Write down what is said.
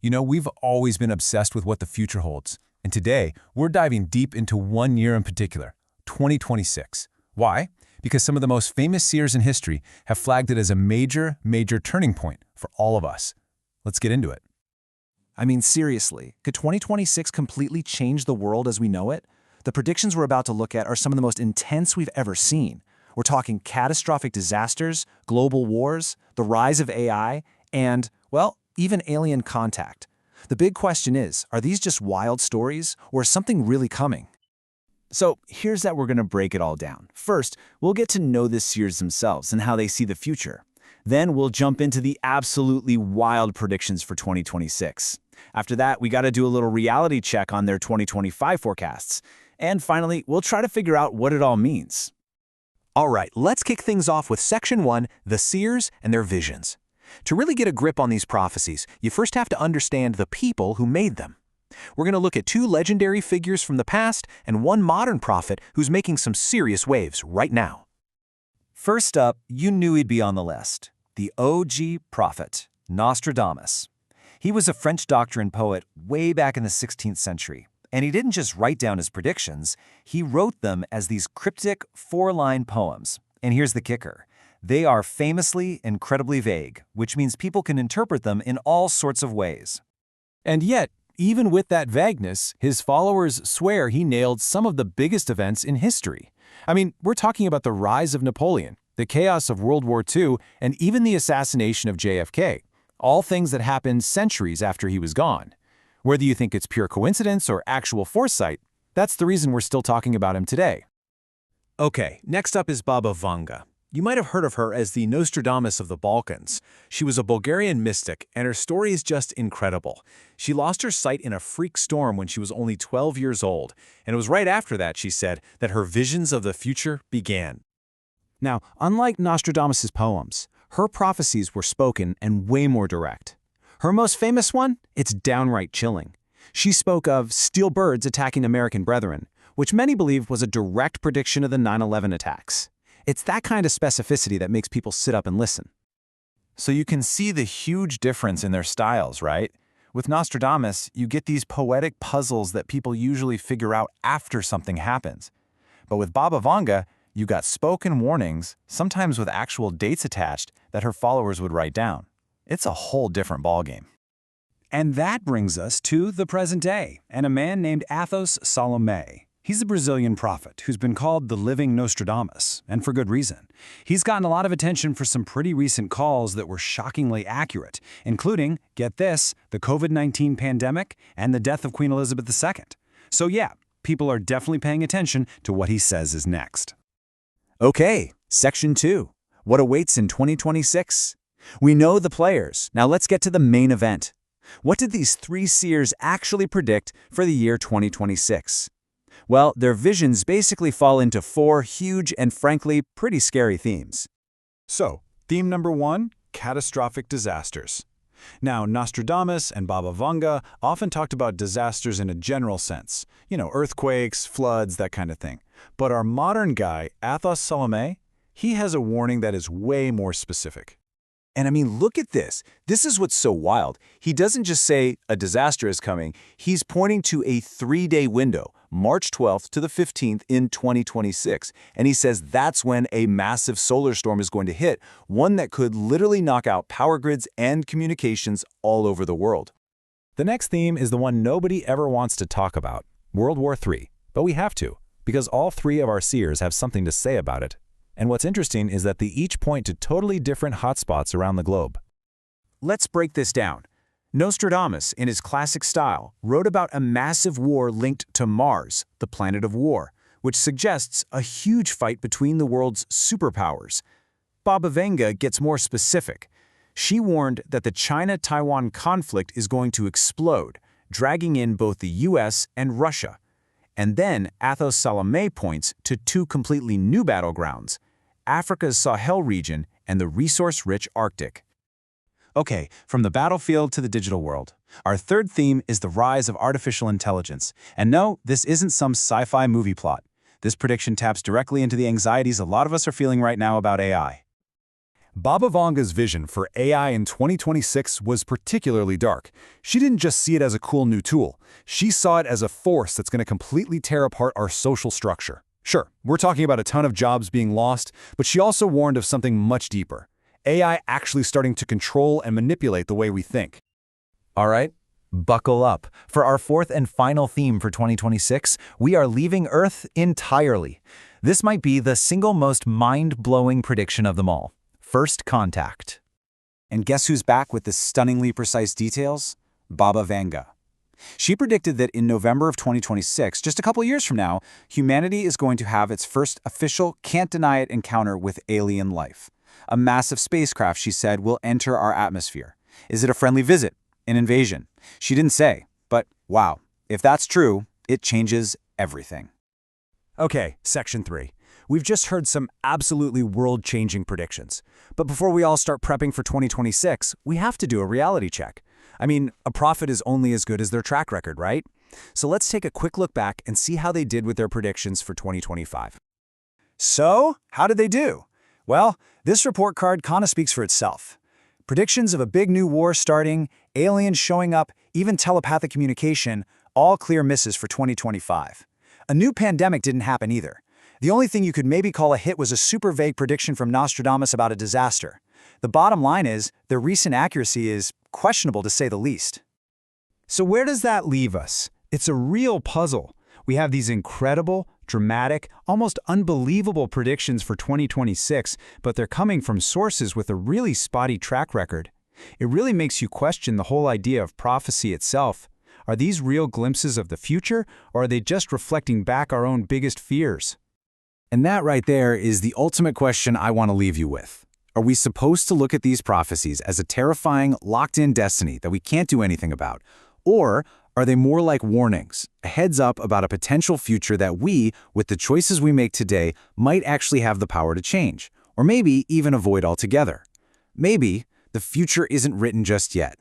We've always been obsessed with what the future holds. And today, we're diving deep into one year in particular, 2026. Why? Because some of the most famous seers in history have flagged it as a major turning point for all of us. Let's get into it. I mean, seriously, could 2026 completely change the world as we know it? The predictions we're about to look at are some of the most intense we've ever seen. We're talking catastrophic disasters, global wars, the rise of AI, and, well, even alien contact. The big question is, are these just wild stories, or is something really coming? So here's how we're going to break it all down. First, we'll get to know the seers themselves and how they see the future. Then we'll jump into the absolutely wild predictions for 2026. After that, we got to do a little reality check on their 2025 forecasts. And finally, we'll try to figure out what it all means. All right, let's kick things off with Section 1, the seers and their visions. To really get a grip on these prophecies, you first have to understand the people who made them. We're going to look at two legendary figures from the past and one modern prophet who's making some serious waves right now. First up, you knew he'd be on the list. The OG prophet, Nostradamus. He was a French doctor and poet way back in the 16th century. And he didn't just write down his predictions, he wrote them as these cryptic four-line poems. And here's the kicker. They are famously incredibly vague, which means people can interpret them in all sorts of ways. And yet, even with that vagueness, his followers swear he nailed some of the biggest events in history. I mean, we're talking about the rise of Napoleon, the chaos of World War II, and even the assassination of JFK, all things that happened centuries after he was gone. Whether you think it's pure coincidence or actual foresight, that's the reason we're still talking about him today. Okay, next up is Baba Vanga. You might have heard of her as the Nostradamus of the Balkans. She was a Bulgarian mystic, and her story is just incredible. She lost her sight in a freak storm when she was only 12 years old, and it was right after that, she said, that her visions of the future began. Now, unlike Nostradamus' poems, her prophecies were spoken and way more direct. Her most famous one? It's downright chilling. She spoke of steel birds attacking American brethren, which many believe was a direct prediction of the 9/11 attacks. It's that kind of specificity that makes people sit up and listen. So you can see the huge difference in their styles, right? With Nostradamus, you get these poetic puzzles that people usually figure out after something happens. But with Baba Vanga, you got spoken warnings, sometimes with actual dates attached, that her followers would write down. It's a whole different ballgame. And that brings us to the present day, and a man named Athos Salomé. He's a Brazilian prophet who's been called the living Nostradamus, and for good reason. He's gotten a lot of attention for some pretty recent calls that were shockingly accurate, including, get this, the COVID-19 pandemic and the death of Queen Elizabeth II. So yeah, people are definitely paying attention to what he says is next. Okay, Section 2. What awaits in 2026? We know the players. Now let's get to the main event. What did these three seers actually predict for the year 2026? Well, their visions basically fall into four huge and frankly pretty scary themes. So, theme number 1, catastrophic disasters. Now, Nostradamus and Baba Vanga often talked about disasters in a general sense. Earthquakes, floods, that kind of thing. But our modern guy, Athos Salomé, he has a warning that is way more specific. And I mean, look at this. This is what's so wild. He doesn't just say a disaster is coming. He's pointing to a 3-day window, March 12th to the 15th in 2026. And he says that's when a massive solar storm is going to hit, one that could literally knock out power grids and communications all over the world. The next theme is the one nobody ever wants to talk about, World War III. But we have to, because all three of our seers have something to say about it. And what's interesting is that they each point to totally different hotspots around the globe. Let's break this down. Nostradamus, in his classic style, wrote about a massive war linked to Mars, the planet of war, which suggests a huge fight between the world's superpowers. Baba Vanga gets more specific. She warned that the China-Taiwan conflict is going to explode, dragging in both the US and Russia. And then Athos Salomé points to two completely new battlegrounds, Africa's Sahel region and the resource-rich Arctic. Okay, from the battlefield to the digital world. Our third theme is the rise of artificial intelligence. And no, this isn't some sci-fi movie plot. This prediction taps directly into the anxieties a lot of us are feeling right now about AI. Baba Vanga's vision for AI in 2026 was particularly dark. She didn't just see it as a cool new tool. She saw it as a force that's going to completely tear apart our social structure. Sure, we're talking about a ton of jobs being lost, but she also warned of something much deeper. AI actually starting to control and manipulate the way we think. All right, buckle up. For our fourth and final theme for 2026, we are leaving Earth entirely. This might be the single most mind-blowing prediction of them all. First contact. And guess who's back with the stunningly precise details? Baba Vanga. She predicted that in November of 2026, just a couple years from now, humanity is going to have its first official, can't-deny-it encounter with alien life. A massive spacecraft, she said, will enter our atmosphere. Is it a friendly visit? An invasion? She didn't say, but wow, if that's true, it changes everything. Okay, Section 3. We've just heard some absolutely world-changing predictions. But before we all start prepping for 2026, we have to do a reality check. I mean, a prophet is only as good as their track record, right? So let's take a quick look back and see how they did with their predictions for 2025. So, how did they do? Well, this report card kind of speaks for itself. Predictions of a big new war starting, aliens showing up, even telepathic communication, all clear misses for 2025. A new pandemic didn't happen either. The only thing you could maybe call a hit was a super vague prediction from Nostradamus about a disaster. The bottom line is, their recent accuracy is questionable to say the least. So where does that leave us? It's a real puzzle. We have these incredible, dramatic, almost unbelievable predictions for 2026, but they're coming from sources with a really spotty track record. It really makes you question the whole idea of prophecy itself. Are these real glimpses of the future, or are they just reflecting back our own biggest fears? And that right there is the ultimate question I want to leave you with. Are we supposed to look at these prophecies as a terrifying, locked-in destiny that we can't do anything about? Or are they more like warnings, a heads up about a potential future that we, with the choices we make today, might actually have the power to change, or maybe even avoid altogether? Maybe the future isn't written just yet,